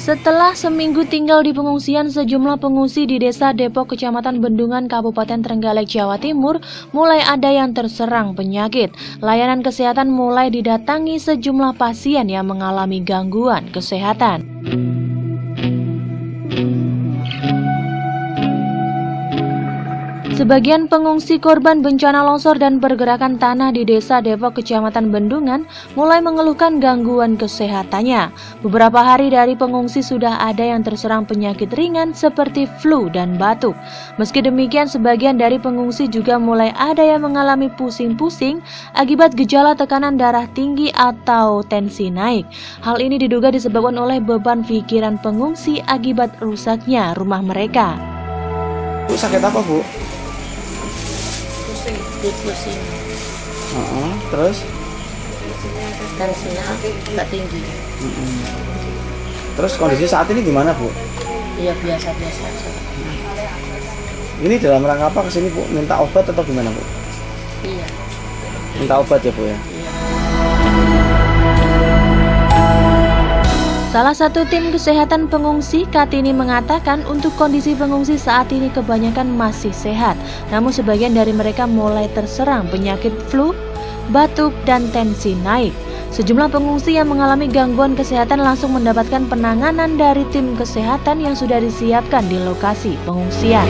Setelah seminggu tinggal di pengungsian, sejumlah pengungsi di Desa Depok, Kecamatan Bendungan, Kabupaten Trenggalek, Jawa Timur mulai ada yang terserang penyakit. Layanan kesehatan mulai didatangi sejumlah pasien yang mengalami gangguan kesehatan. Sebagian pengungsi korban bencana longsor dan pergerakan tanah di Desa Depok, Kecamatan Bendungan mulai mengeluhkan gangguan kesehatannya. Beberapa hari dari pengungsi sudah ada yang terserang penyakit ringan seperti flu dan batuk. Meski demikian, sebagian dari pengungsi juga mulai ada yang mengalami pusing-pusing akibat gejala tekanan darah tinggi atau tensi naik. Hal ini diduga disebabkan oleh beban pikiran pengungsi akibat rusaknya rumah mereka. Bu, sakit apa, Bu? Pusing. Terus? Tensinya agak tinggi. Terus kondisi saat ini gimana, Bu? Iya, biasa-biasa aja. Ini dalam rangka apa kesini, Bu? Minta obat atau gimana, Bu? Iya. Minta obat ya, Bu ya? Iya. Salah satu tim kesehatan pengungsi, Kartini, mengatakan untuk kondisi pengungsi saat ini kebanyakan masih sehat. Namun sebagian dari mereka mulai terserang penyakit flu, batuk, dan tensi naik. Sejumlah pengungsi yang mengalami gangguan kesehatan langsung mendapatkan penanganan dari tim kesehatan yang sudah disiapkan di lokasi pengungsian.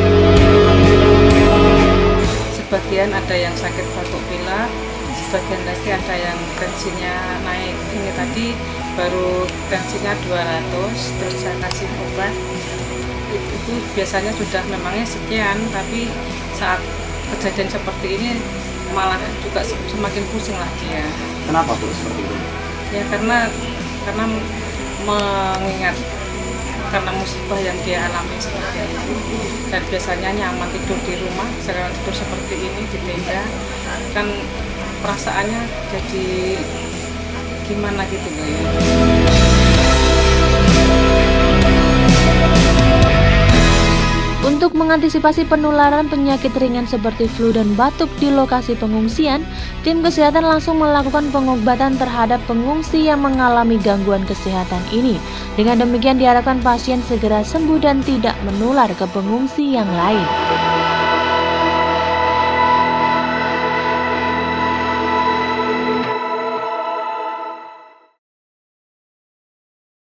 Sebagian ada yang sakit batuk pilek, sebagian lagi ada yang tensinya naik. Ini tadi baru tensinya 200, terus saya kasih obat. Itu biasanya sudah memangnya sekian, tapi saat kejadian seperti ini malah juga semakin pusing lah dia. Kenapa, Bu, seperti itu? Ya karena mengingat karena musibah yang dia alami seperti itu, dan biasanya nyaman tidur di rumah, sekarang tidur seperti ini di tenda, kan perasaannya jadi gimana gitu ya. Untuk mengantisipasi penularan penyakit ringan seperti flu dan batuk di lokasi pengungsian, tim kesehatan langsung melakukan pengobatan terhadap pengungsi yang mengalami gangguan kesehatan ini. Dengan demikian diharapkan pasien segera sembuh dan tidak menular ke pengungsi yang lain.